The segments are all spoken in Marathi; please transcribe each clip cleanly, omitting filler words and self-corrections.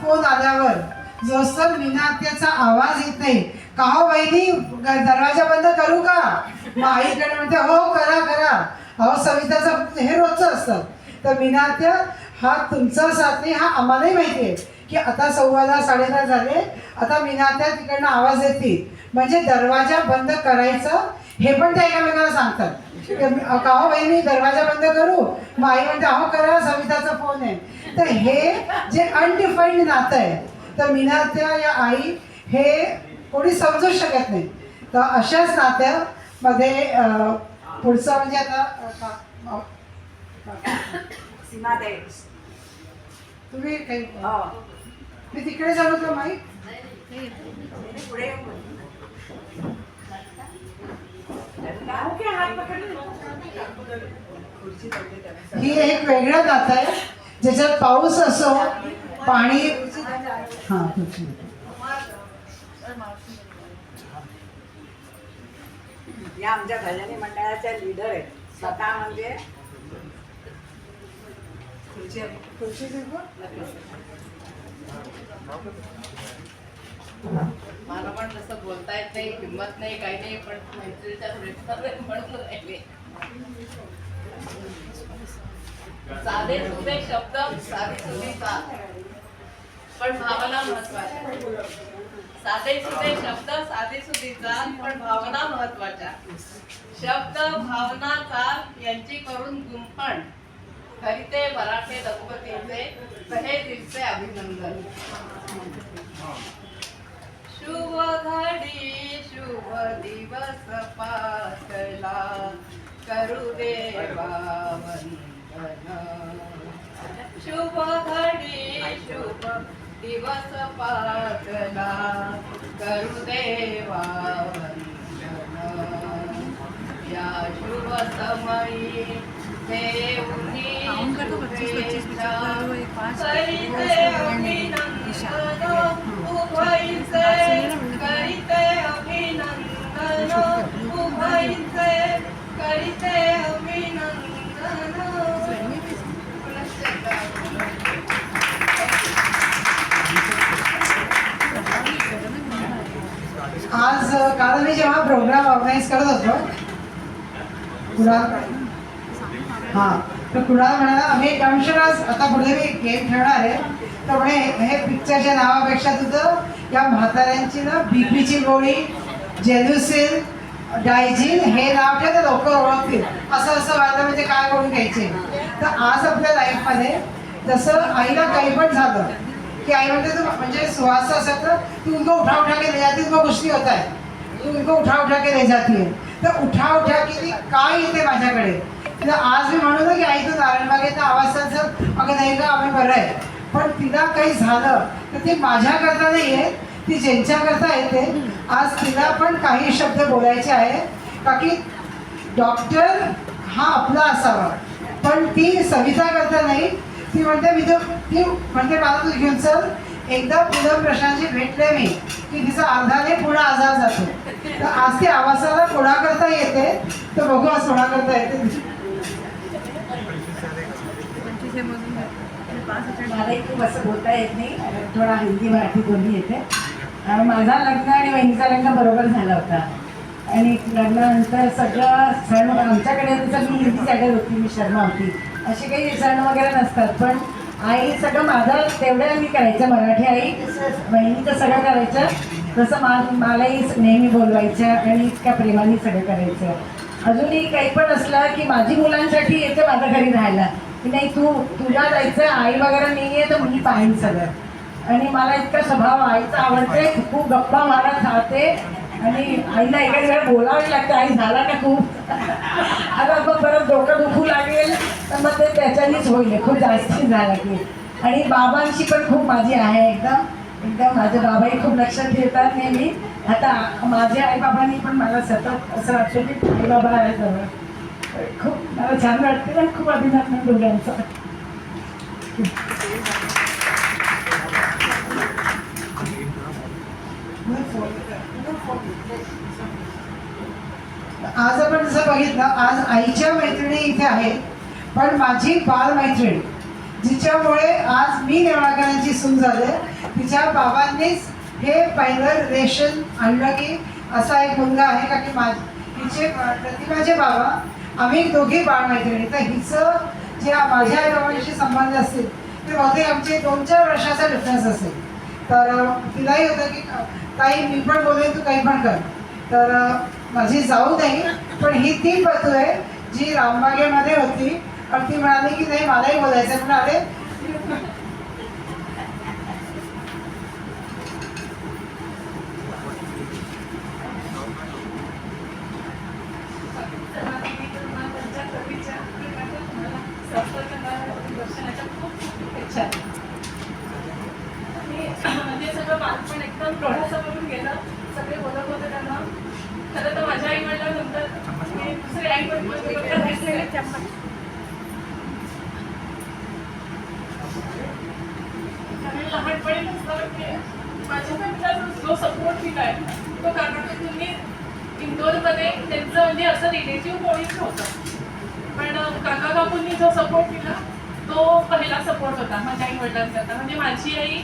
फोन आल्यावर जोसर मीनात्याचा आवाज येत नाही, का हो बहिणी दरवाजा बंद करू का? मग आईकडे म्हणते हो करा करा. अहो सविताचं हे रोजचं असतं. तर मीनात्या हा तुमचा साथ नाही, हा आम्हालाही माहिती आहे की आता 10:15 10:30 झाले, आता मीनात्या तिकडनं आवाज येतील म्हणजे दरवाजा बंद करायचा हे पण त्या एकामेकाला सांगतात. का हो बहिणी दरवाजा बंद करू? मग आई म्हणते अहो करा सविताचा फोन आहे. तर हे जे अनडिफाईन्ड नातं आहे, तर मीनात्या या आई हे कोणी समजू शकत नाही. तर अशाच नात्यामध्ये पुढचं म्हणजे आता सीमाताई तुम्ही काही मी तिकडे जाऊ का माई? पुढे ही एक वेगळं नातं आहे ज्याच्यात पाऊस असो पाणी. हां या आमच्या भजनी मंडळाच्या लीडर आहेत. स्वतः म्हणजे मला पण तसं बोलता येत नाही, हिंमत नाही, काही नाही, पण मैत्रीच्या प्रयत्न म्हणून राहिले. साधे सुधे शब्द साधे सुधे पण भावना महत्वाच्या. साधे सुधे शब्द साधे सुधीचा पण भावना महत्वाच्या. शब्द भावना चाल यांची करून गुंफण खरीते मराठे दंपतीचे तहे दिवसे अभिनंदन. शुभ घडी शुभ दिवस पातला करू देवा वंदन. शुभ घडी शुभ दिवस पातला करू देवा वंदन. या शुभ समयी देऊनी शुभेच्छा करीते अभिनंदन उभयचे करीते अभिनंदन उभयचे करीते अभिनंदन. आज काल मी जेव्हा प्रोग्राम ऑर्गनाईज करत होतो कुणाल, हां तर कुणाल म्हणाला आम्ही एक आज आता पुढे मी गेम खेळणार आहे. तर म्हणे हे पिक्चरच्या नावापेक्षा तुझं या म्हाताऱ्यांची ना बीपीची गोळी जेल्युसिन डायजिन हे नाव ठेव तर लोक ओळखतील. असं व्हायला म्हणजे काय गोळी घ्यायची. तर आज आपल्या लाईफमध्ये जसं आईला काही पण झालं कि आई म्हणते तू म्हणजे सुहास असेल तर तू उनको उठा उठा के ले जाती, उनको कुछ नहीं होता है, तू उनको उठा उठा के ले जाती है. तर उठा उठा की ती काय येते माझ्याकडे. तर आज मी म्हणू ना की आई तू नारायणबागेचा आवाज सांग, अगं नाही का आम्ही बरं आहे. पण तिला काही झालं तर ती माझ्याकरता नाही आहे, ती ज्यांच्याकरता येते. आज तिला पण काही शब्द बोलायचे आहे का की डॉक्टर हा आपला असावा, पण ती सविता करता नाही. ती म्हणते ती म्हणते मला तू घेऊन चल. एकदा पूनम प्रशांतशी भेटले मी की तिचा अर्धाने पुढे आजार जातो. तर आज ती आवाजाला कोणाकरता येते तर बघू आज कोणाकरता येते. मलाही खूप असं बोलता येत नाही, थोडा हिंदी मराठी दोन्ही येते. माझा लग्न आणि वहिनीचा लग्न बरोबर झाला होता आणि लग्नानंतर सगळं सण आमच्याकडे तसं मी हिंदी सॅडल होती, मी शर्मा होती, असे काही सण वगैरे नसतात. पण आई सगळं माझं तेवढं मी करायचं, मराठी आई वहिनीचं सगळं करायचं. तसं मलाही नेहमी बोलवायचं आणि इतक्या प्रेमाने सगळं करायचं. अजूनही काही पण असलं की माझी मुलांसाठी येते माझ्या घरी राहायला की नाही तू तुला जायचं, आई वगैरे नाही आहे तर मी पाहीन सगळं. आणि मला इतका स्वभाव आईचा आवडते, खूप गप्पा मारत राहते आणि आईला एखादी वेळ बोलावं लागतं, आई झाला का खूप आता मग परत डोकं दुखू लागेल तर मग ते त्याच्यानीच होईल, खूप जास्ती झाला की. आणि बाबांशी पण खूप माझी आहे, एकदम माझे बाबाही खूप लक्षात ठेवतात नेहमी. आता माझ्या आईबाबांनी पण मला सतत असं वाटतं की आईबाबा आहे जवळ. खूप मला छान वाटते आणि खूप अभिनंदन दोघांचं. आज आपण जसं बघितलं आज आईच्या मैत्रिणी इथे आहेत, पण माझी बाल मैत्रीण जिच्यामुळे आज मी नेवाळकरांची सून झाले. तिच्या बाबांनीच हे पहिलं रेशन आणलं की असा एक मुलगा आहे का की हिचे प्रतिभाचे बाबा आम्ही दोघी बाळमैत्रिणी. तर हिचं जे माझ्या आई बाबांशी संबंध असतील ते बहुतेक आमचे 2-4 वर्षाचा डिफरन्स असेल. तर तिलाही होतं की ताई मी पण बोलेन तू काही पण कर. तर माझी जाऊ नाही पण ही ती पतू आहे जी रामबागेमध्ये होती आणि ती म्हणाली की नाही मलाही बोलायचं म्हणाले. म्हणजे सगळं बालपण एकदम डोळ्यासमोरून गेलं. सगळे बोलत होते त्यांना. खरं तर माझ्या आई वडिलांनंतर मी दुसरे आई लहानपणी माझ्या जो सपोर्ट दिलाय तो काकाकाकूंनी इंदोरमध्ये त्यांचं म्हणजे असं रिलेटिव्ह कोणीच नव्हतं. पण काका काकूंनी जो सपोर्ट दिला तो पहिला सपोर्ट होता माझ्या आई वडिलांचा. म्हणजे माझी आई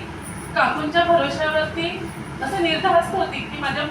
काकूंच्या भरोश्यावरती असं निर्धास्त होती की माझ्या